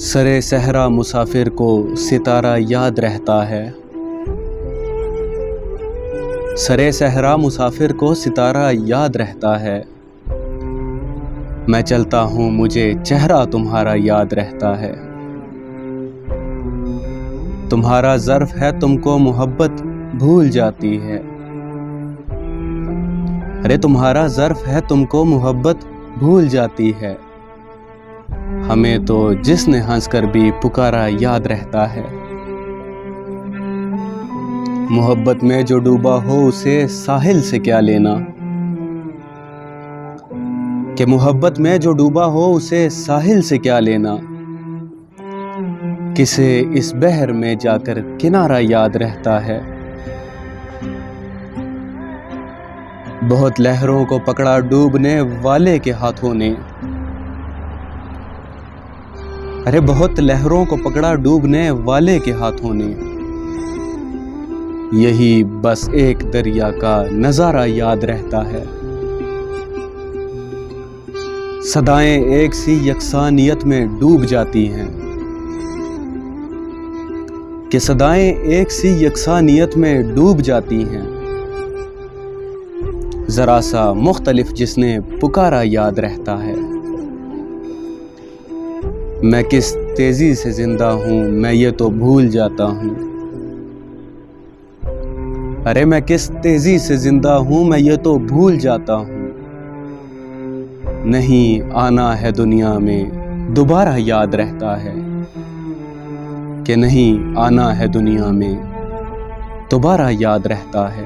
سرے صحرا مسافر کو ستارہ یاد رہتا ہے، سرے صحرا مسافر کو ستارہ یاد رہتا ہے۔ میں چلتا ہوں مجھے چہرہ تمہارا یاد رہتا ہے۔ تمہارا ظرف ہے تم کو محبت بھول جاتی ہے، ارے تمہارا ظرف ہے تم کو محبت بھول جاتی ہے۔ ہمیں تو جس نے ہنس کر بھی پکارا یاد رہتا ہے۔ محبت میں جو ڈوبا ہو اسے ساحل سے کیا لینا، کہ محبت میں جو ڈوبا ہو اسے ساحل سے کیا لینا، کسے اس بحر میں جا کر کنارہ یاد رہتا ہے۔ بہت لہروں کو پکڑا ڈوبنے والے کے ہاتھوں نے، ارے بہت لہروں کو پکڑا ڈوبنے والے کے ہاتھوں نے، یہی بس ایک دریا کا نظارہ یاد رہتا ہے۔ صدائیں ایک سی یکسانیت میں ڈوب جاتی ہیں، کہ صدائیں ایک سی یکسانیت میں ڈوب جاتی ہیں، ذرا سا مختلف جس نے پکارا یاد رہتا ہے۔ میں کس تیزی سے زندہ ہوں میں یہ تو بھول جاتا ہوں، ارے میں کس تیزی سے زندہ ہوں میں یہ تو بھول جاتا ہوں۔ نہیں آنا ہے دنیا میں دوبارہ یاد رہتا ہے، کہ نہیں آنا ہے دنیا میں دوبارہ یاد رہتا ہے۔